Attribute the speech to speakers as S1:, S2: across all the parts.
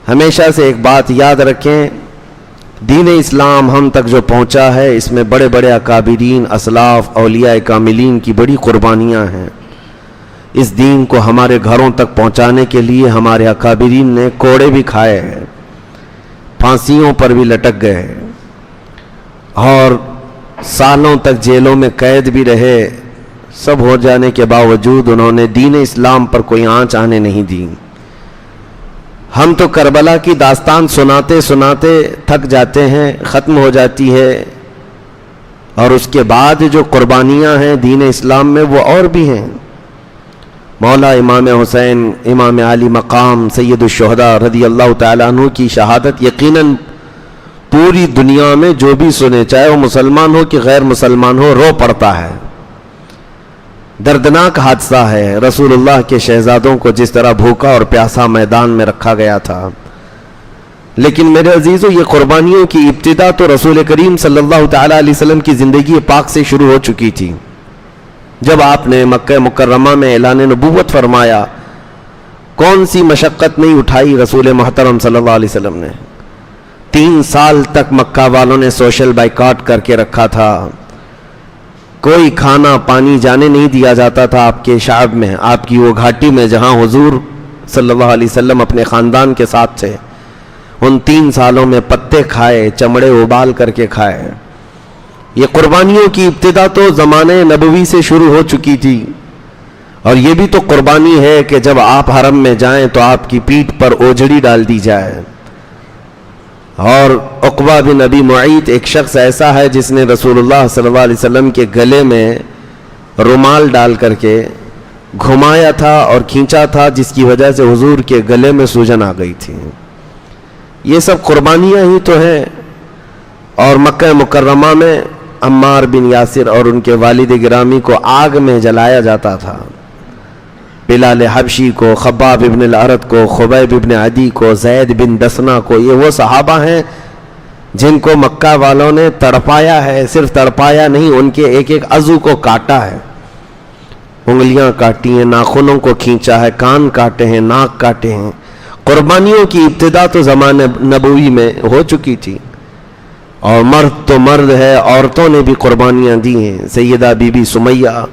S1: ہمیشہ سے ایک بات یاد رکھیں، دین اسلام ہم تک جو پہنچا ہے اس میں بڑے بڑے اکابرین، اسلاف، اولیاء کاملین کی بڑی قربانیاں ہیں۔ اس دین کو ہمارے گھروں تک پہنچانے کے لیے ہمارے اکابرین نے کوڑے بھی کھائے ہیں، پھانسیوں پر بھی لٹک گئے اور سالوں تک جیلوں میں قید بھی رہے۔ سب ہو جانے کے باوجود انہوں نے دین اسلام پر کوئی آنچ آنے نہیں دی۔ ہم تو کربلا کی داستان سناتے سناتے تھک جاتے ہیں، ختم ہو جاتی ہے، اور اس کے بعد جو قربانیاں ہیں دین اسلام میں وہ اور بھی ہیں۔ مولا امام حسین، امام علی مقام، سید الشہداء رضی اللہ تعالیٰ عنہ کی شہادت یقیناً پوری دنیا میں جو بھی سنے، چاہے وہ مسلمان ہو کہ غیر مسلمان ہو، رو پڑتا ہے۔ دردناک حادثہ ہے، رسول اللہ کے شہزادوں کو جس طرح بھوکا اور پیاسا میدان میں رکھا گیا تھا۔ لیکن میرے عزیزو، یہ قربانیوں کی ابتدا تو رسول کریم صلی اللہ تعالیٰ علیہ وسلم کی زندگی پاک سے شروع ہو چکی تھی۔ جب آپ نے مکہ مکرمہ میں اعلان نبوت فرمایا، کون سی مشقت نہیں اٹھائی رسول محترم صلی اللہ علیہ وسلم نے۔ 3 سال تک مکہ والوں نے سوشل بائیکاٹ کر کے رکھا تھا، کوئی کھانا پانی جانے نہیں دیا جاتا تھا آپ کے شعب میں، آپ کی وہ گھاٹی میں جہاں حضور صلی اللہ علیہ وسلم اپنے خاندان کے ساتھ تھے۔ ان 3 سالوں میں پتے کھائے، چمڑے ابال کر کے کھائے۔ یہ قربانیوں کی ابتدا تو زمانے نبوی سے شروع ہو چکی تھی، اور یہ بھی تو قربانی ہے کہ جب آپ حرم میں جائیں تو آپ کی پیٹھ پر اوجھڑی ڈال دی جائے۔ اور عقبہ بن ابی معیط ایک شخص ایسا ہے جس نے رسول اللہ صلی اللہ علیہ وسلم کے گلے میں رومال ڈال کر کے گھمایا تھا اور کھینچا تھا، جس کی وجہ سے حضور کے گلے میں سوجن آ گئی تھی۔ یہ سب قربانیاں ہی تو ہیں۔ اور مکہ مکرمہ میں عمار بن یاسر اور ان کے والد گرامی کو آگ میں جلایا جاتا تھا، بلال حبشی کو، خباب ابن الارت کو، خبیب ابن عدی کو، زید بن دسنہ کو۔ یہ وہ صحابہ ہیں جن کو مکہ والوں نے تڑپایا ہے، صرف تڑپایا نہیں، ان کے ایک ایک عضو کو کاٹا ہے، انگلیاں کاٹی ہیں، ناخنوں کو کھینچا ہے، کان کاٹے ہیں، ناک کاٹے ہیں۔ قربانیوں کی ابتدا تو زمانے نبوی میں ہو چکی تھی، اور مرد تو مرد ہے، عورتوں نے بھی قربانیاں دی ہیں۔ سیدہ بی بی سمیہ،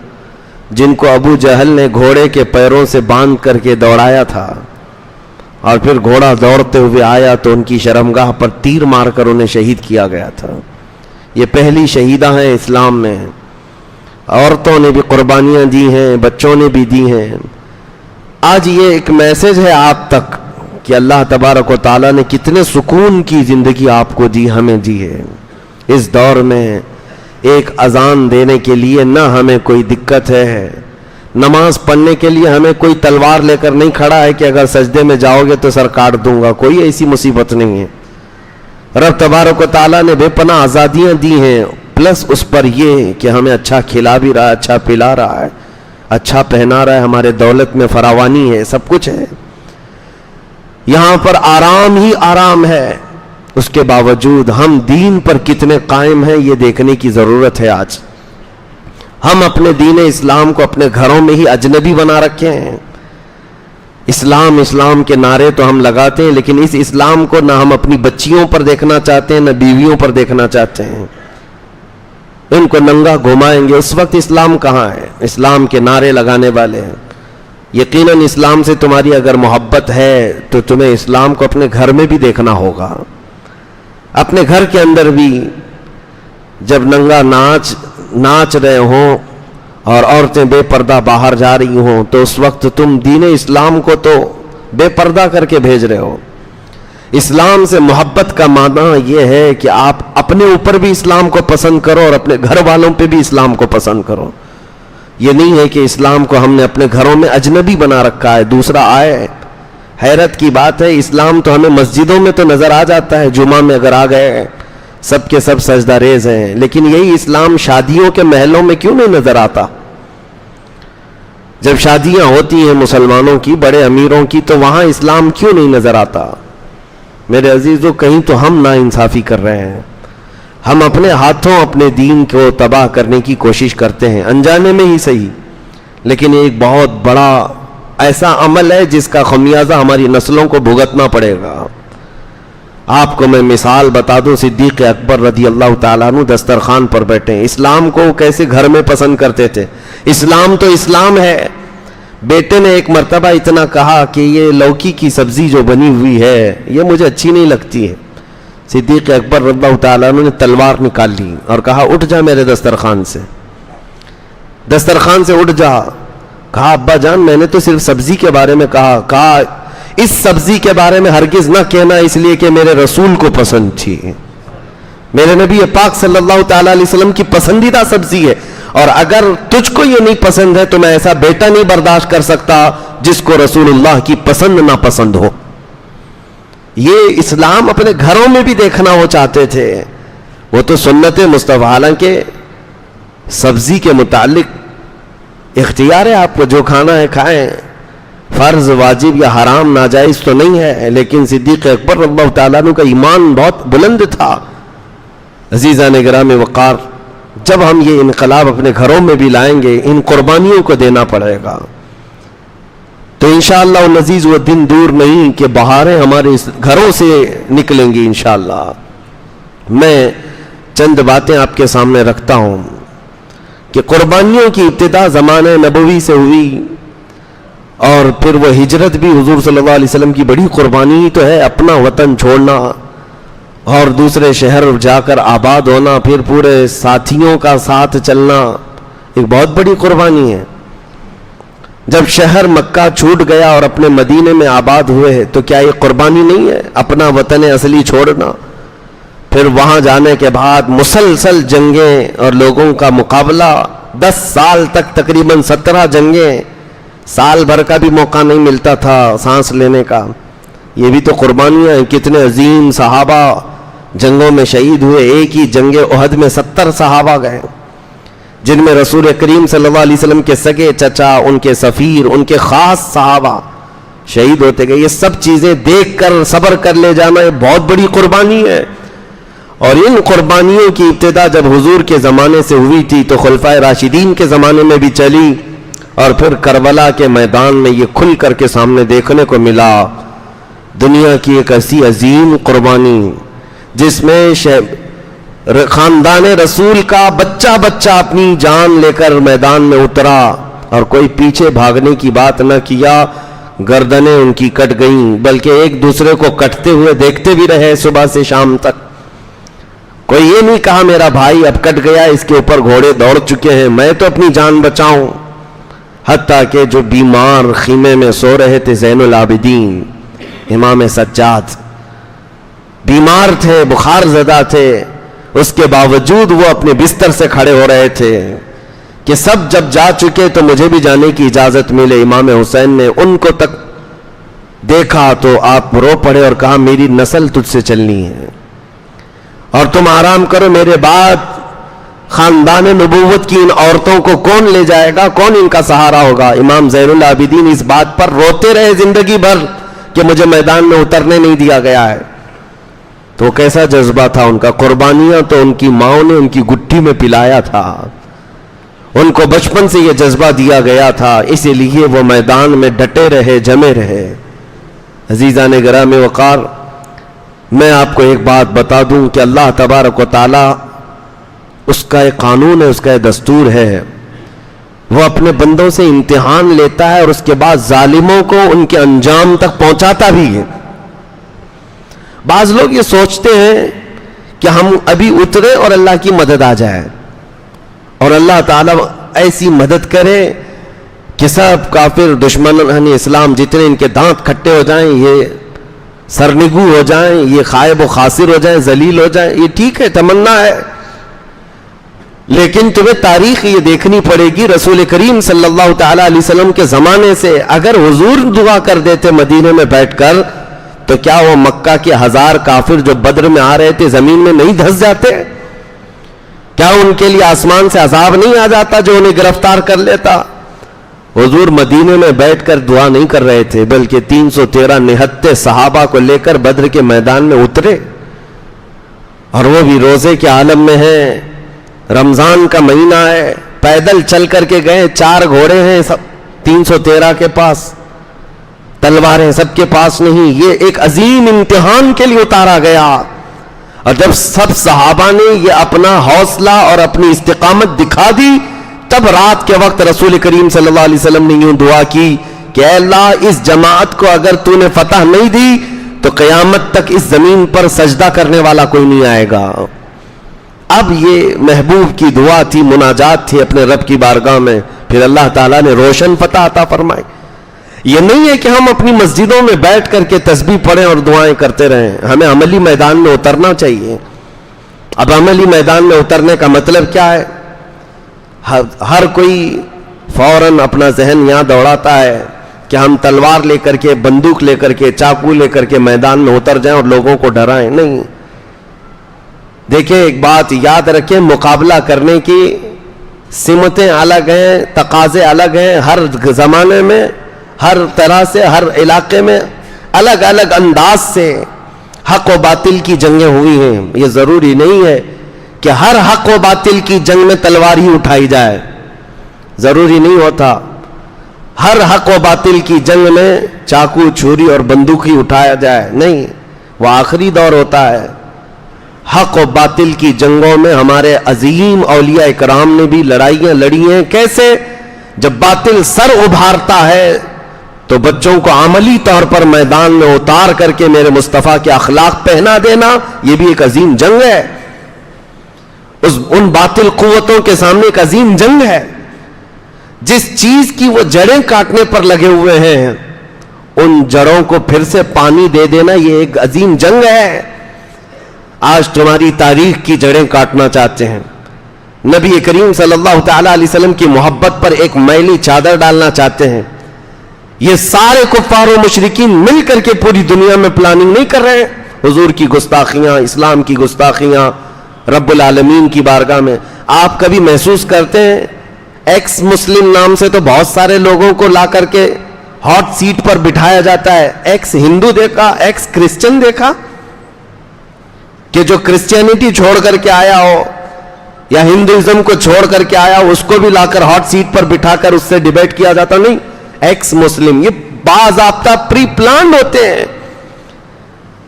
S1: جن کو ابو جہل نے گھوڑے کے پیروں سے باندھ کر کے دوڑایا تھا، اور پھر گھوڑا دوڑتے ہوئے آیا تو ان کی شرمگاہ پر تیر مار کر انہیں شہید کیا گیا تھا۔ یہ پہلی شہیدہ ہیں اسلام میں۔ عورتوں نے بھی قربانیاں دی ہیں، بچوں نے بھی دی ہیں۔ آج یہ ایک میسج ہے آپ تک کہ اللہ تبارک و تعالیٰ نے کتنے سکون کی زندگی آپ کو دی، ہمیں دی ہے۔ اس دور میں ایک اذان دینے کے لیے نہ ہمیں کوئی دقت ہے، نماز پڑھنے کے لیے ہمیں کوئی تلوار لے کر نہیں کھڑا ہے کہ اگر سجدے میں جاؤ گے تو سر کاٹ دوں گا، کوئی ایسی مصیبت نہیں ہے۔ رب تبارک و تعالیٰ نے بے پناہ آزادیاں دی ہیں، پلس اس پر یہ کہ ہمیں اچھا کھلا بھی رہا ہے، اچھا پلا رہا ہے، اچھا پہنا رہا ہے، ہمارے دولت میں فراوانی ہے، سب کچھ ہے، یہاں پر آرام ہی آرام ہے۔ اس کے باوجود ہم دین پر کتنے قائم ہیں یہ دیکھنے کی ضرورت ہے۔ آج ہم اپنے دین اسلام کو اپنے گھروں میں ہی اجنبی بنا رکھے ہیں۔ اسلام اسلام کے نعرے تو ہم لگاتے ہیں، لیکن اس اسلام کو نہ ہم اپنی بچیوں پر دیکھنا چاہتے ہیں، نہ بیویوں پر دیکھنا چاہتے ہیں۔ ان کو ننگا گھمائیں گے، اس وقت اسلام کہاں ہے؟ اسلام کے نعرے لگانے والے ہیں۔ یقیناً اسلام سے تمہاری اگر محبت ہے تو تمہیں اسلام کو اپنے گھر میں بھی دیکھنا ہوگا، اپنے گھر کے اندر بھی۔ جب ننگا ناچ رہے ہوں اور عورتیں بے پردہ باہر جا رہی ہوں تو اس وقت تم دین اسلام کو تو بے پردہ کر کے بھیج رہے ہو۔ اسلام سے محبت کا معنی یہ ہے کہ آپ اپنے اوپر بھی اسلام کو پسند کرو اور اپنے گھر والوں پہ بھی اسلام کو پسند کرو۔ یہ نہیں ہے کہ اسلام کو ہم نے اپنے گھروں میں اجنبی بنا رکھا ہے، دوسرا آئے۔ حیرت کی بات ہے، اسلام تو ہمیں مسجدوں میں تو نظر آ جاتا ہے، جمعہ میں اگر آ گئے سب کے سب سجدہ ریز ہیں، لیکن یہی اسلام شادیوں کے محلوں میں کیوں نہیں نظر آتا؟ جب شادیاں ہوتی ہیں مسلمانوں کی، بڑے امیروں کی، تو وہاں اسلام کیوں نہیں نظر آتا؟ میرے عزیزو، کہیں تو ہم ناانصافی کر رہے ہیں۔ ہم اپنے ہاتھوں اپنے دین کو تباہ کرنے کی کوشش کرتے ہیں، انجانے میں ہی صحیح، لیکن ایک بہت بڑا ایسا عمل ہے جس کا خمیازہ ہماری نسلوں کو بھگتنا پڑے گا۔ آپ کو میں مثال بتا دوں، صدیق اکبر رضی اللہ تعالیٰ عنہ دسترخوان پر بیٹھے ہیں، اسلام کو کیسے گھر میں پسند کرتے تھے، اسلام تو اسلام ہے۔ بیٹے نے ایک مرتبہ اتنا کہا کہ یہ لوکی کی سبزی جو بنی ہوئی ہے یہ مجھے اچھی نہیں لگتی ہے۔ صدیق اکبر رضی اللہ تعالیٰ عنہ نے تلوار نکال لی اور کہا اٹھ جا میرے دسترخوان سے، دسترخوان سے اٹھ جا۔ کہا ابا جان میں نے تو صرف سبزی کے بارے میں کہا اس سبزی کے بارے میں ہرگز نہ کہنا، اس لیے کہ میرے رسول کو پسند تھی، میرے نبی پاک صلی اللہ تعالیٰ علیہ وسلم کی پسندیدہ سبزی ہے، اور اگر تجھ کو یہ نہیں پسند ہے تو میں ایسا بیٹا نہیں برداشت کر سکتا جس کو رسول اللہ کی پسند نہ پسند ہو۔ یہ اسلام اپنے گھروں میں بھی دیکھنا وہ چاہتے تھے، وہ تو سنت مصطفیٰ، حالانکہ سبزی کے متعلق اختیار ہے، آپ کو جو کھانا ہے کھائیں، فرض واجب یا حرام ناجائز تو نہیں ہے، لیکن صدیق اکبر رضی اللہ تعالیٰ عنہ کا ایمان بہت بلند تھا۔ عزیزان گرامی وقار، جب ہم یہ انقلاب اپنے گھروں میں بھی لائیں گے، ان قربانیوں کو دینا پڑے گا، تو انشاءاللہ العزیز وہ دن دور نہیں کہ بہاریں ہمارے گھروں سے نکلیں گی انشاءاللہ۔ میں چند باتیں آپ کے سامنے رکھتا ہوں کہ قربانیوں کی ابتدا زمانہ نبوی سے ہوئی، اور پھر وہ ہجرت بھی حضور صلی اللہ علیہ وسلم کی بڑی قربانی تو ہے، اپنا وطن چھوڑنا اور دوسرے شہر جا کر آباد ہونا، پھر پورے ساتھیوں کا ساتھ چلنا، ایک بہت بڑی قربانی ہے۔ جب شہر مکہ چھوٹ گیا اور اپنے مدینے میں آباد ہوئے تو کیا یہ قربانی نہیں ہے، اپنا وطن اصلی چھوڑنا؟ پھر وہاں جانے کے بعد مسلسل جنگیں اور لوگوں کا مقابلہ، 10 سال تک تقریباً 17 جنگیں، سال بھر کا بھی موقع نہیں ملتا تھا سانس لینے کا۔ یہ بھی تو قربانیاں ہیں، کتنے عظیم صحابہ جنگوں میں شہید ہوئے، ایک ہی جنگ احد میں 70 صحابہ گئے، جن میں رسول کریم صلی اللہ علیہ وسلم کے سگے چچا، ان کے سفیر، ان کے خاص صحابہ شہید ہوتے گئے۔ یہ سب چیزیں دیکھ کر صبر کر لے جانا یہ بہت بڑی قربانی ہے، اور ان قربانیوں کی ابتدا جب حضور کے زمانے سے ہوئی تھی تو خلفائے راشدین کے زمانے میں بھی چلی، اور پھر کربلا کے میدان میں یہ کھل کر کے سامنے دیکھنے کو ملا، دنیا کی ایک ایسی عظیم قربانی جس میں خاندان رسول کا بچہ بچہ اپنی جان لے کر میدان میں اترا، اور کوئی پیچھے بھاگنے کی بات نہ کیا، گردنیں ان کی کٹ گئیں، بلکہ ایک دوسرے کو کٹتے ہوئے دیکھتے بھی رہے صبح سے شام تک۔ کوئی یہ نہیں کہا میرا بھائی اب کٹ گیا، اس کے اوپر گھوڑے دوڑ چکے ہیں، میں تو اپنی جان بچاؤں۔ حتیٰ کہ جو بیمار خیمے میں سو رہے تھے، زین العابدین امام سجاد بیمار تھے، بخار زدہ تھے، اس کے باوجود وہ اپنے بستر سے کھڑے ہو رہے تھے کہ سب جب جا چکے تو مجھے بھی جانے کی اجازت ملے۔ امام حسین نے ان کو تک دیکھا تو آپ رو پڑے اور کہا میری نسل تجھ سے چلنی ہے، اور تم آرام کرو، میرے بعد خاندان نبوت کی ان عورتوں کو کون لے جائے گا، کون ان کا سہارا ہوگا؟ امام زین العابدین اس بات پر روتے رہے زندگی بھر کہ مجھے میدان میں اترنے نہیں دیا گیا ہے۔ تو کیسا جذبہ تھا ان کا، قربانیاں تو ان کی ماں نے ان کی گٹھی میں پلایا تھا، ان کو بچپن سے یہ جذبہ دیا گیا تھا، اسی لیے وہ میدان میں ڈٹے رہے، جمے رہے۔ عزیزان گرامی وقار، میں آپ کو ایک بات بتا دوں کہ اللہ تبارک و تعالی، اس کا ایک قانون ہے، اس کا ایک دستور ہے، وہ اپنے بندوں سے امتحان لیتا ہے اور اس کے بعد ظالموں کو ان کے انجام تک پہنچاتا بھی ہے۔ بعض لوگ یہ سوچتے ہیں کہ ہم ابھی اترے اور اللہ کی مدد آ جائے، اور اللہ تعالیٰ ایسی مدد کرے کہ سب کافر دشمن اسلام جتنے ان کے دانت کھٹے ہو جائیں، یہ سرنگو ہو جائیں، یہ خائب و خاسر ہو جائیں، ذلیل ہو جائیں۔ یہ ٹھیک ہے، تمنا ہے، لیکن تمہیں تاریخ یہ دیکھنی پڑے گی، رسول کریم صلی اللہ تعالیٰ علیہ وسلم کے زمانے سے اگر حضور دعا کر دیتے مدینے میں بیٹھ کر، تو کیا وہ مکہ کے 1000 کافر جو بدر میں آ رہے تھے زمین میں نہیں دھس جاتے؟ کیا ان کے لیے آسمان سے عذاب نہیں آ جاتا جو انہیں گرفتار کر لیتا؟ حضور مدینے میں بیٹھ کر دعا نہیں کر رہے تھے، بلکہ 313 نہتے صحابہ کو لے کر بدر کے میدان میں اترے، اور وہ بھی روزے کے عالم میں ہیں، رمضان کا مہینہ ہے، پیدل چل کر کے گئے، 4 گھوڑے ہیں 313 کے پاس، تلواریں سب کے پاس نہیں، یہ ایک عظیم امتحان کے لیے اتارا گیا. اور جب سب صحابہ نے یہ اپنا حوصلہ اور اپنی استقامت دکھا دی، تب رات کے وقت رسول کریم صلی اللہ علیہ وسلم نے یوں دعا کی کہ اے اللہ اس جماعت کو اگر تو نے فتح نہیں دی تو قیامت تک اس زمین پر سجدہ کرنے والا کوئی نہیں آئے گا. اب یہ محبوب کی دعا تھی، مناجات تھی اپنے رب کی بارگاہ میں. پھر اللہ تعالیٰ نے روشن فتح عطا فرمائی. یہ نہیں ہے کہ ہم اپنی مسجدوں میں بیٹھ کر کے تسبیح پڑھیں اور دعائیں کرتے رہیں، ہمیں عملی میدان میں اترنا چاہیے. اب عملی میدان میں اترنے کا مطلب کیا ہے؟ ہر کوئی فوراً اپنا ذہن یہاں دوڑاتا ہے کہ ہم تلوار لے کر کے، بندوق لے کر کے، چاقو لے کر کے میدان میں اتر جائیں اور لوگوں کو ڈرائیں. نہیں، دیکھیں ایک بات یاد رکھیں، مقابلہ کرنے کی سمتیں الگ ہیں، تقاضے الگ ہیں. ہر زمانے میں، ہر طرح سے، ہر علاقے میں الگ الگ انداز سے حق و باطل کی جنگیں ہوئی ہیں. یہ ضروری نہیں ہے کہ ہر حق و باطل کی جنگ میں تلوار ہی اٹھائی جائے، ضروری نہیں ہوتا. ہر حق و باطل کی جنگ میں چاقو، چھری اور بندوق ہی اٹھایا جائے، نہیں، وہ آخری دور ہوتا ہے. حق و باطل کی جنگوں میں ہمارے عظیم اولیاء اکرام نے بھی لڑائیاں لڑی ہیں. کیسے؟ جب باطل سر ابھارتا ہے تو بچوں کو عملی طور پر میدان میں اتار کر کے میرے مصطفیٰ کے اخلاق پہنا دینا، یہ بھی ایک عظیم جنگ ہے. ان باطل قوتوں کے سامنے ایک عظیم جنگ ہے. جس چیز کی وہ جڑیں کاٹنے پر لگے ہوئے ہیں، ان جڑوں کو پھر سے پانی دے دینا، یہ ایک عظیم جنگ ہے. آج تمہاری تاریخ کی جڑیں کاٹنا چاہتے ہیں، نبی کریم صلی اللہ تعالی علیہ وسلم کی محبت پر ایک میلی چادر ڈالنا چاہتے ہیں. یہ سارے کفار و مشرکین مل کر کے پوری دنیا میں پلاننگ نہیں کر رہے ہیں. حضور کی گستاخیاں، اسلام کی گستاخیاں رب العالمین کی بارگاہ میں. آپ کبھی محسوس کرتے ہیں ایکس مسلم نام سے تو بہت سارے لوگوں کو لا کر کے ہاٹ سیٹ پر بٹھایا جاتا ہے. ایکس ہندو دیکھا، ایکس کرسچن دیکھا کہ جو کرسچینٹی چھوڑ کر کے آیا ہو یا ہندوازم کو چھوڑ کر کے آیا ہو، اس کو بھی لا کر ہاٹ سیٹ پر بٹھا کر اس سے ڈیبیٹ کیا جاتا؟ نہیں، ایکس مسلم. یہ باضابطہ پری پلانڈ ہوتے ہیں،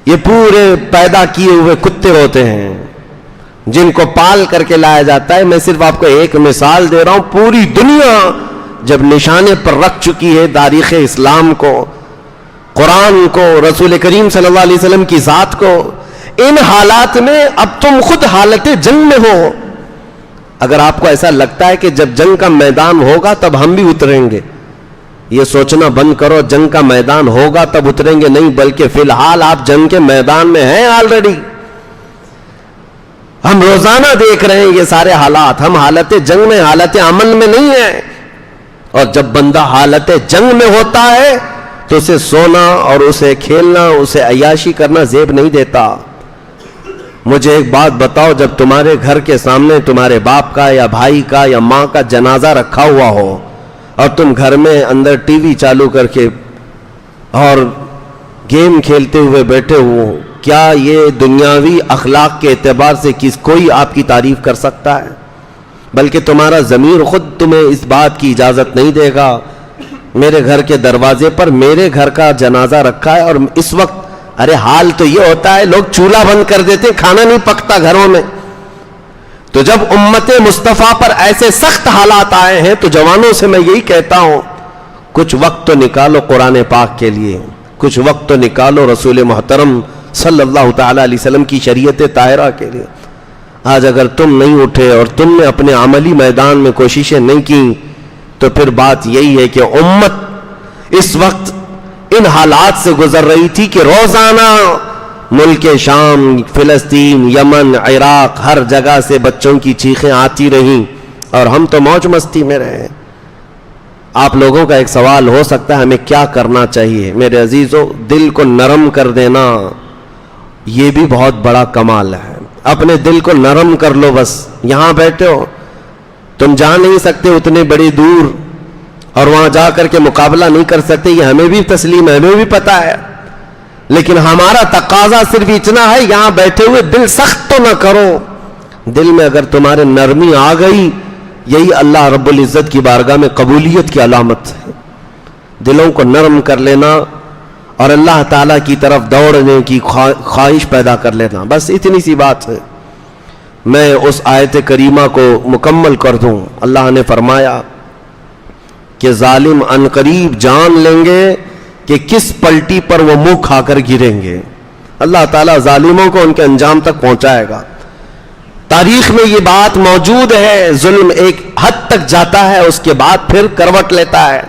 S1: یہ پورے پیدا کیے ہوئے کتے ہوتے ہیں جن کو پال کر کے لایا جاتا ہے. میں صرف آپ کو ایک مثال دے رہا ہوں. پوری دنیا جب نشانے پر رکھ چکی ہے تاریخ اسلام کو، قرآن کو، رسول کریم صلی اللہ علیہ وسلم کی ذات کو، ان حالات میں اب تم خود حالت جنگ میں ہو. اگر آپ کو ایسا لگتا ہے کہ جب جنگ کا میدان ہوگا تب ہم بھی اتریں گے، یہ سوچنا بند کرو. جنگ کا میدان ہوگا تب اتریں گے نہیں، بلکہ فی الحال آپ جنگ کے میدان میں ہیں آلریڈی. ہم روزانہ دیکھ رہے ہیں یہ سارے حالات. ہم حالت جنگ میں، حالت عمل میں نہیں ہیں. اور جب بندہ حالت جنگ میں ہوتا ہے تو اسے سونا اور اسے کھیلنا، اسے عیاشی کرنا زیب نہیں دیتا. مجھے ایک بات بتاؤ، جب تمہارے گھر کے سامنے تمہارے باپ کا یا بھائی کا یا ماں کا جنازہ رکھا ہوا ہو اور تم گھر میں اندر ٹی وی چالو کر کے اور گیم کھیلتے ہوئے بیٹھے ہو، کیا یہ دنیاوی اخلاق کے اعتبار سے کوئی آپ کی تعریف کر سکتا ہے؟ بلکہ تمہارا ضمیر خود تمہیں اس بات کی اجازت نہیں دے گا. میرے گھر کے دروازے پر میرے گھر کا جنازہ رکھا ہے اور اس وقت، ارے حال تو یہ ہوتا ہے لوگ چولہا بند کر دیتے، کھانا نہیں پکتا گھروں میں. تو جب امت مصطفیٰ پر ایسے سخت حالات آئے ہیں تو جوانوں سے میں یہی کہتا ہوں، کچھ وقت تو نکالو قرآن پاک کے لیے، کچھ وقت تو نکالو رسول محترم صلی اللہ تعالی علیہ وسلم کی شریعت طاہرہ کے لیے. آج اگر تم نہیں اٹھے اور تم نے اپنے عملی میدان میں کوششیں نہیں کی تو پھر بات یہی ہے کہ امت اس وقت ان حالات سے گزر رہی تھی کہ روزانہ ملک شام، فلسطین، یمن، عراق، ہر جگہ سے بچوں کی چیخیں آتی رہیں اور ہم تو موج مستی میں رہے. آپ لوگوں کا ایک سوال ہو سکتا ہے ہمیں کیا کرنا چاہیے؟ میرے عزیزو، دل کو نرم کر دینا یہ بھی بہت بڑا کمال ہے. اپنے دل کو نرم کر لو. بس یہاں بیٹھے ہو، تم جا نہیں سکتے اتنے بڑی دور اور وہاں جا کر کے مقابلہ نہیں کر سکتے، یہ ہمیں بھی تسلیم ہے، ہمیں بھی پتا ہے. لیکن ہمارا تقاضا صرف اتنا ہے، یہاں بیٹھے ہوئے دل سخت تو نہ کرو. دل میں اگر تمہارے نرمی آ گئی، یہی اللہ رب العزت کی بارگاہ میں قبولیت کی علامت ہے. دلوں کو نرم کر لینا اور اللہ تعالیٰ کی طرف دوڑنے کی خواہش پیدا کر لینا. بس اتنی سی بات ہے. میں اس آیت کریمہ کو مکمل کر دوں. اللہ نے فرمایا کہ ظالم عنقریب جان لیں گے کہ کس پلٹی پر وہ منہ کھا کر گریں گے. اللہ تعالیٰ ظالموں کو ان کے انجام تک پہنچائے گا. تاریخ میں یہ بات موجود ہے. ظلم ایک حد تک جاتا ہے, اس کے بعد پھر کروٹ لیتا ہے.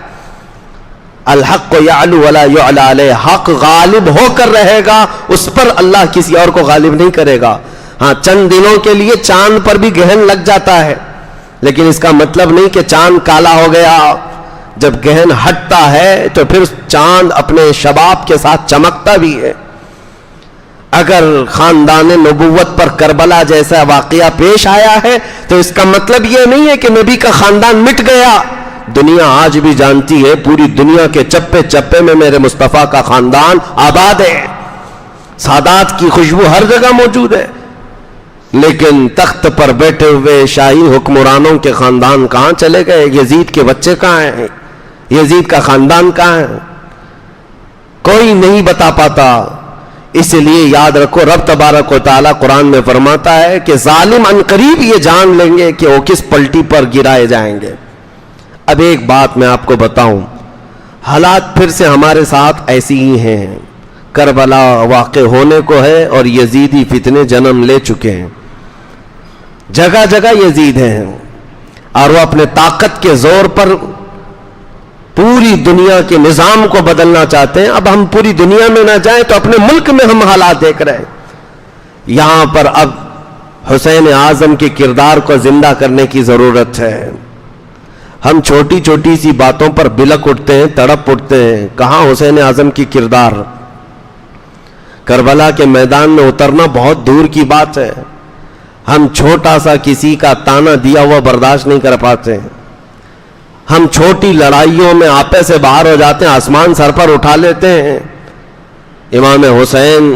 S1: الحق یعلو ولا یعلی علیہ, حق غالب ہو کر رہے گا, اس پر اللہ کسی اور کو غالب نہیں کرے گا. ہاں, چند دنوں کے لیے چاند پر بھی گہن لگ جاتا ہے, لیکن اس کا مطلب نہیں کہ چاند کالا ہو گیا. جب گہن ہٹتا ہے تو پھر چاند اپنے شباب کے ساتھ چمکتا بھی ہے. اگر خاندان نبوت پر کربلا جیسا واقعہ پیش آیا ہے تو اس کا مطلب یہ نہیں ہے کہ نبی کا خاندان مٹ گیا. دنیا آج بھی جانتی ہے, پوری دنیا کے چپے چپے میں میرے مصطفیٰ کا خاندان آباد ہے. سادات کی خوشبو ہر جگہ موجود ہے. لیکن تخت پر بیٹھے ہوئے شاہی حکمرانوں کے خاندان کہاں چلے گئے؟ یزید کے بچے کہاں ہیں؟ یزید کا خاندان کہاں ہے؟ کوئی نہیں بتا پاتا. اس لیے یاد رکھو, رب تبارک و تعالیٰ قرآن میں فرماتا ہے کہ ظالم عنقریب یہ جان لیں گے کہ وہ کس پلٹی پر گرائے جائیں گے. اب ایک بات میں آپ کو بتاؤں, حالات پھر سے ہمارے ساتھ ایسی ہی ہیں. کربلا واقع ہونے کو ہے اور یزیدی فتنے جنم لے چکے ہیں. جگہ جگہ یزید ہیں اور وہ اپنے طاقت کے زور پر پوری دنیا کے نظام کو بدلنا چاہتے ہیں. اب ہم پوری دنیا میں نہ جائیں تو اپنے ملک میں ہم حالات دیکھ رہے ہیں. یہاں پر اب حسین اعظم کے کردار کو زندہ کرنے کی ضرورت ہے. ہم چھوٹی چھوٹی سی باتوں پر بلک اٹھتے ہیں, تڑپ اٹھتے ہیں. کہاں حسین اعظم کی کردار؟ کربلا کے میدان میں اترنا بہت دور کی بات ہے. ہم چھوٹا سا کسی کا تانا دیا ہوا برداشت نہیں کر پاتے. ہم چھوٹی لڑائیوں میں آپے سے باہر ہو جاتے ہیں, آسمان سر پر اٹھا لیتے ہیں. امام حسین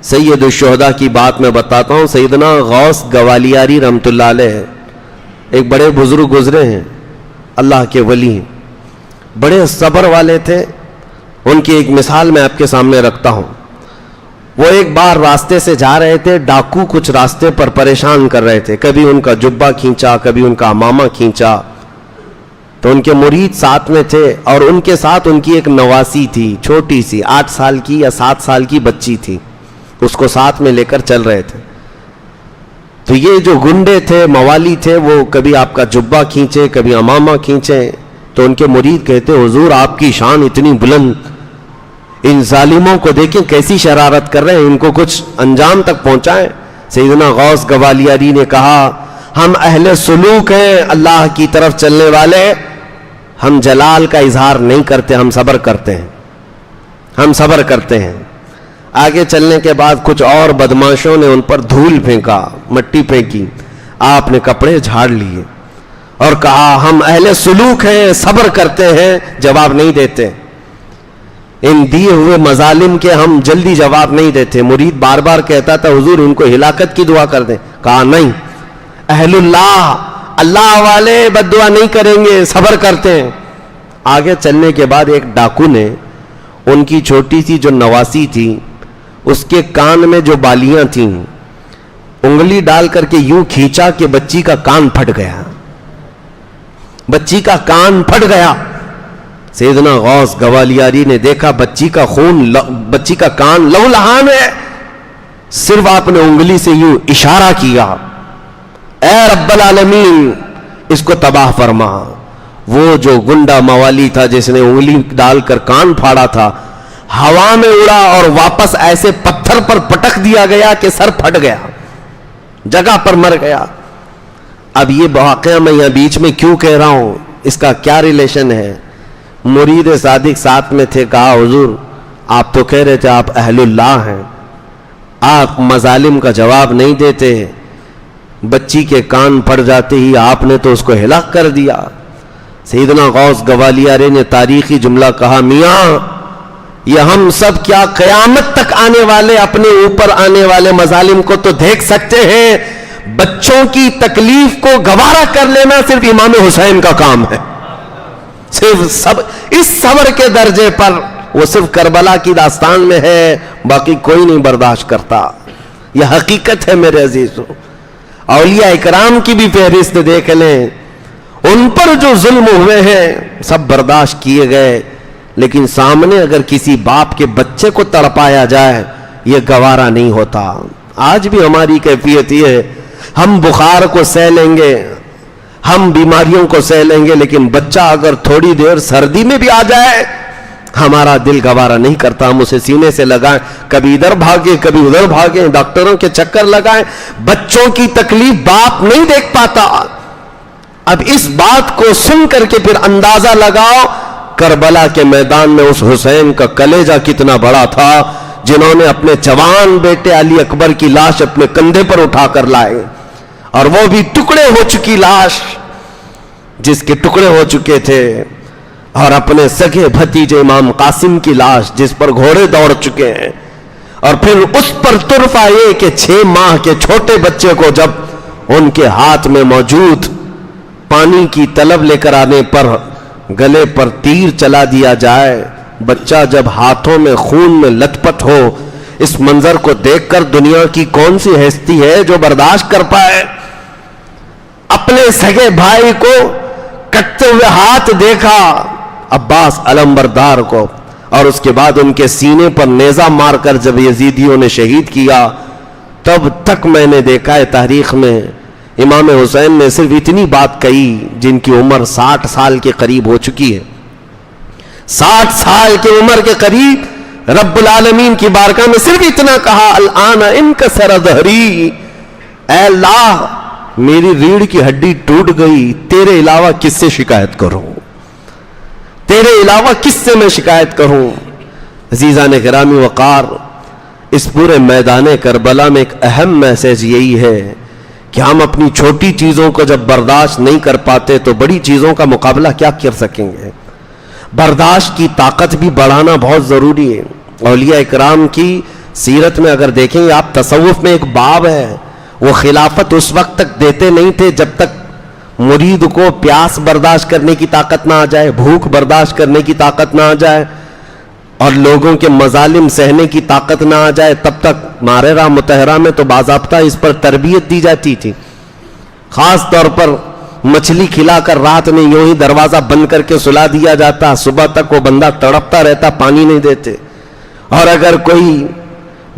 S1: سید الشہداء کی بات میں بتاتا ہوں. سیدنا غوث گوالیاری رحمت اللہ علیہ ایک بڑے بزرگ گزرے ہیں, اللہ کے ولی, بڑے صبر والے تھے. ان کی ایک مثال میں آپ کے سامنے رکھتا ہوں. وہ ایک بار راستے سے جا رہے تھے, ڈاکو کچھ راستے پر پریشان کر رہے تھے. کبھی ان کا جبہ کھینچا, کبھی ان کا امامہ کھینچا. تو ان کے مرید ساتھ میں تھے اور ان کے ساتھ ان کی ایک نواسی تھی, چھوٹی سی 8 سال کی یا 7 سال کی بچی تھی. اس کو ساتھ میں لے کر چل رہے تھے. تو یہ جو گنڈے تھے, موالی تھے, وہ کبھی آپ کا جبہ کھینچے, کبھی امامہ کھینچے. تو ان کے مرید کہتے, حضور آپ کی شان اتنی بلند, ان ظالموں کو دیکھیں کیسی شرارت کر رہے ہیں, ان کو کچھ انجام تک پہنچائیں. سیدنا غوث گوالیاری نے کہا, ہم اہل سلوک ہیں, اللہ کی طرف چلنے والے. ہم جلال کا اظہار نہیں کرتے, ہم صبر کرتے ہیں, ہم صبر کرتے ہیں. آگے چلنے کے بعد کچھ اور بدماشوں نے ان پر دھول پھینکا, مٹی پھینکی. آپ نے کپڑے جھاڑ لیے اور کہا, ہم اہل سلوک ہیں, صبر کرتے ہیں, جواب نہیں دیتے. ان دیے ہوئے مظالم کے ہم جلدی جواب نہیں دیتے. مرید بار بار کہتا تھا, حضور ان کو ہلاکت کی دعا کر دیں. کہا نہیں, اہل اللہ, اللہ والے بد دعا نہیں کریں گے, صبر کرتے ہیں. آگے چلنے کے بعد ایک ڈاکو نے ان کی چھوٹی سی جو نواسی تھی, اس کے کان میں جو بالیاں تھیں, انگلی ڈال کر کے یوں کھینچا کہ بچی کا کان پھٹ گیا. بچی کا کان پھٹ گیا. سیدنا غوث گوالیاری نے دیکھا بچی کا خون, بچی کا کان لہولہان ہے. صرف آپ نے انگلی سے یوں اشارہ کیا, اے رب العالمین اس کو تباہ فرما. وہ جو گنڈا موالی تھا جس نے انگلی ڈال کر کان پھاڑا تھا, ہوا میں اڑا اور واپس ایسے پتھر پر پٹک دیا گیا کہ سر پھٹ گیا, جگہ پر مر گیا. اب یہ واقعہ میں یہاں بیچ میں کیوں کہہ رہا ہوں, اس کا کیا ریلیشن ہے؟ مرید صادق ساتھ میں تھے. کہا, حضور آپ تو کہہ رہے تھے آپ اہل اللہ ہیں, آپ مظالم کا جواب نہیں دیتے. بچی کے کان پھٹ جاتے ہی آپ نے تو اس کو ہلاک کر دیا. سیدنا غوث گوالیاری نے تاریخی جملہ کہا, میاں یہ ہم سب کیا قیامت تک آنے والے, اپنے اوپر آنے والے مظالم کو تو دیکھ سکتے ہیں, بچوں کی تکلیف کو گوارا کر لینا صرف امام حسین کا کام ہے. صرف اس صبر کے درجے پر وہ صرف کربلا کی داستان میں ہے، باقی کوئی نہیں برداشت کرتا. یہ حقیقت ہے میرے عزیزو. اولیاء اکرام کی بھی فہرست دیکھ لیں، ان پر جو ظلم ہوئے ہیں سب برداشت کیے گئے، لیکن سامنے اگر کسی باپ کے بچے کو تڑپایا جائے یہ گوارا نہیں ہوتا. آج بھی ہماری کیفیت یہ ہے، ہم بخار کو سہ لیں گے، ہم بیماریوں کو سہ لیں گے، لیکن بچہ اگر تھوڑی دیر سردی میں بھی آ جائے ہمارا دل گوارا نہیں کرتا. ہم اسے سینے سے لگائیں، کبھی ادھر بھاگیں کبھی ادھر بھاگیں، ڈاکٹروں کے چکر لگائیں. بچوں کی تکلیف باپ نہیں دیکھ پاتا. اب اس بات کو سن کر کے پھر اندازہ لگاؤ کربلا کے میدان میں اس حسین کا کلیجہ کتنا بڑا تھا، جنہوں نے اپنے جوان بیٹے علی اکبر کی لاش اپنے کندھے پر اٹھا کر لائے، اور وہ بھی ٹکڑے ہو چکی لاش، جس کے ٹکڑے ہو چکے تھے، اور اپنے سگے بھتیجے امام قاسم کی لاش جس پر گھوڑے دوڑ چکے ہیں، اور پھر اس پر طرفہ یہ کہ 6 ماہ کے چھوٹے بچے کو جب ان کے ہاتھ میں موجود پانی کی طلب لے کر آنے پر گلے پر تیر چلا دیا جائے، بچہ جب ہاتھوں میں خون میں لت پت ہو، اس منظر کو دیکھ کر دنیا کی کون سی ہستی ہے جو برداشت کر پائے؟ اپنے سگے بھائی کو کٹتے ہوئے ہاتھ دیکھا، عباس علمبردار کو، اور اس کے بعد ان کے سینے پر نیزہ مار کر جب یزیدیوں نے شہید کیا، تب تک میں نے دیکھا ہے تاریخ میں امام حسین نے صرف اتنی بات کہی، جن کی عمر 60 سال کے قریب ہو چکی ہے. 60 سال کی عمر کے قریب رب العالمین کی بارگاہ میں صرف اتنا کہا، الآن انکسر ظہری، اے اللہ میری ریڑھ کی ہڈی ٹوٹ گئی، تیرے علاوہ کس سے شکایت کروں، تیرے علاوہ کس سے میں شکایت کروں. عزیزان گرامی وقار، اس پورے میدان کربلا میں ایک اہم میسج یہی ہے کہ ہم اپنی چھوٹی چیزوں کو جب برداشت نہیں کر پاتے تو بڑی چیزوں کا مقابلہ کیا کر سکیں گے. برداشت کی طاقت بھی بڑھانا بہت ضروری ہے. اولیاء اکرام کی سیرت میں اگر دیکھیں گے آپ، تصوف میں ایک باب ہے، وہ خلافت اس وقت تک دیتے نہیں تھے جب تک مرید کو پیاس برداشت کرنے کی طاقت نہ آ جائے، بھوک برداشت کرنے کی طاقت نہ آ جائے، اور لوگوں کے مظالم سہنے کی طاقت نہ آ جائے. تب تک ماررہ متحرہ میں تو باضابطہ اس پر تربیت دی جاتی تھی. خاص طور پر مچھلی کھلا کر رات میں یوں ہی دروازہ بند کر کے سلا دیا جاتا، صبح تک وہ بندہ تڑپتا رہتا، پانی نہیں دیتے. اور اگر کوئی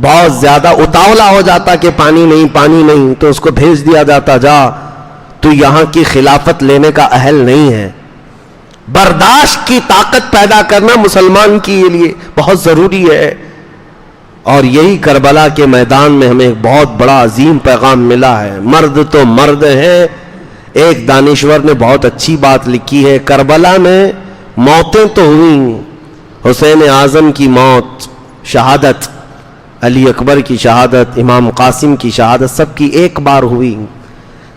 S1: بہت زیادہ اتاولا ہو جاتا کہ پانی نہیں تو اس کو بھیج دیا جاتا، جا تو یہاں کی خلافت لینے کا اہل نہیں ہے. برداشت کی طاقت پیدا کرنا مسلمان کے لیے بہت ضروری ہے. اور یہی کربلا کے میدان میں ہمیں ایک بہت بڑا عظیم پیغام ملا ہے. مرد تو مرد ہے. ایک دانشور نے بہت اچھی بات لکھی ہے، کربلا میں موتیں تو ہوئیں، حسین اعظم کی موت، شہادت، علی اکبر کی شہادت، امام قاسم کی شہادت، سب کی ایک بار ہوئی،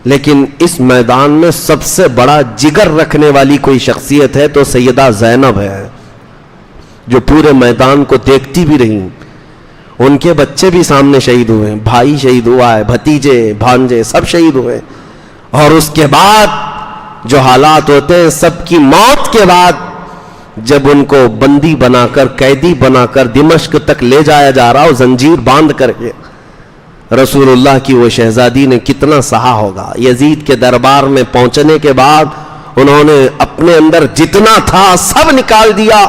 S1: لیکن اس میدان میں سب سے بڑا جگر رکھنے والی کوئی شخصیت ہے تو سیدہ زینب ہے، جو پورے میدان کو دیکھتی بھی رہی. ان کے بچے بھی سامنے شہید ہوئے، بھائی شہید ہوا ہے، بھتیجے بھانجے سب شہید ہوئے. اور اس کے بعد جو حالات ہوتے ہیں، سب کی موت کے بعد جب ان کو بندی بنا کر، قیدی بنا کر دمشق تک لے جایا جا رہا، زنجیر باندھ کر کے، رسول اللہ کی وہ شہزادی نے کتنا سہا ہوگا. یزید کے دربار میں پہنچنے کے بعد انہوں نے اپنے اندر جتنا تھا سب نکال دیا.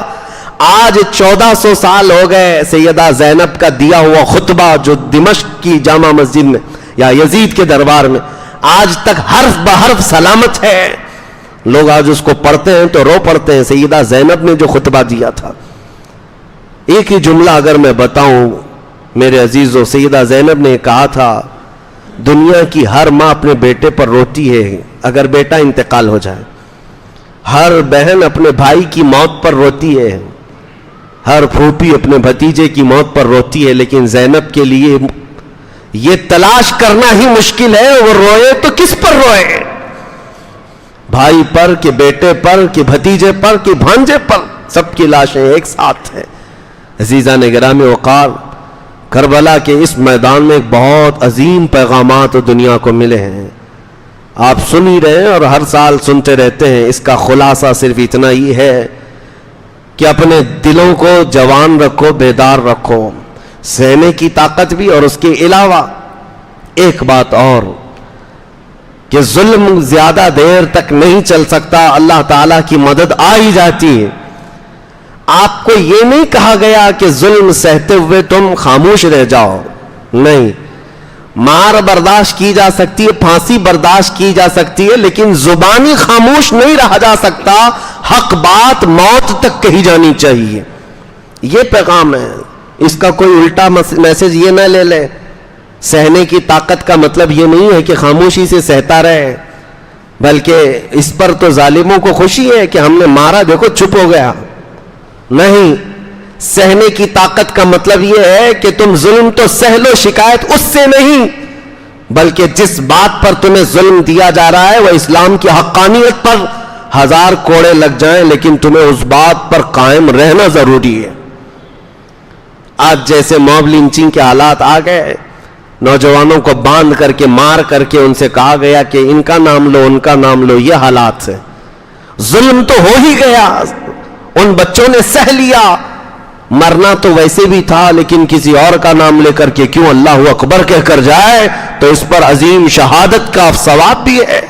S1: آج 1400 سال ہو گئے سیدہ زینب کا دیا ہوا خطبہ جو دمشق کی جامع مسجد میں یا یزید کے دربار میں آج تک حرف بحرف سلامت ہے. لوگ آج اس کو پڑھتے ہیں تو رو پڑتے ہیں. سیدہ زینب نے جو خطبہ دیا تھا، ایک ہی جملہ اگر میں بتاؤں میرے عزیزو، سیدہ زینب نے کہا تھا، دنیا کی ہر ماں اپنے بیٹے پر روتی ہے اگر بیٹا انتقال ہو جائے، ہر بہن اپنے بھائی کی موت پر روتی ہے، ہر پھوپھی اپنے بھتیجے کی موت پر روتی ہے، لیکن زینب کے لیے یہ تلاش کرنا ہی مشکل ہے وہ روئے تو کس پر روئے، بھائی پر کہ بیٹے پر کہ بھتیجے پر کہ بھانجے پر، سب کی لاشیں ایک ساتھ ہیں. عزیزان گرامی وقار، کربلا کے اس میدان میں ایک بہت عظیم پیغامات دنیا کو ملے ہیں. آپ سن ہی رہے ہیں اور ہر سال سنتے رہتے ہیں. اس کا خلاصہ صرف اتنا ہی ہے کہ اپنے دلوں کو جوان رکھو، بیدار رکھو، سہنے کی طاقت بھی، اور اس کے علاوہ ایک بات اور کہ ظلم زیادہ دیر تک نہیں چل سکتا، اللہ تعالیٰ کی مدد آ ہی جاتی ہے۔ آپ کو یہ نہیں کہا گیا کہ ظلم سہتے ہوئے تم خاموش رہ جاؤ، نہیں، مار برداشت کی جا سکتی ہے، پھانسی برداشت کی جا سکتی ہے، لیکن زبانی خاموش نہیں رہا جا سکتا، حق بات موت تک کہی جانی چاہیے۔ یہ پیغام ہے، اس کا کوئی الٹا میسج یہ نہ لے لے۔ سہنے کی طاقت کا مطلب یہ نہیں ہے کہ خاموشی سے سہتا رہے، بلکہ اس پر تو ظالموں کو خوشی ہے کہ ہم نے مارا، دیکھو چپ ہو گیا۔ نہیں، سہنے کی طاقت کا مطلب یہ ہے کہ تم ظلم تو سہ لو، شکایت اس سے نہیں، بلکہ جس بات پر تمہیں ظلم دیا جا رہا ہے وہ اسلام کی حقانیت پر 1000 کوڑے لگ جائیں، لیکن تمہیں اس بات پر قائم رہنا ضروری ہے۔ آج جیسے موب لنچنگ کے حالات آ گئے، نوجوانوں کو باندھ کر کے مار کر کے ان سے کہا گیا کہ ان کا نام لو، ان کا نام لو، یہ حالات سے ظلم تو ہو ہی گیا، ان بچوں نے سہ لیا، مرنا تو ویسے بھی تھا، لیکن کسی اور کا نام لے کر کے کیوں اللہ اکبر کہہ کر جائے، تو اس پر عظیم شہادت کا ثواب بھی ہے۔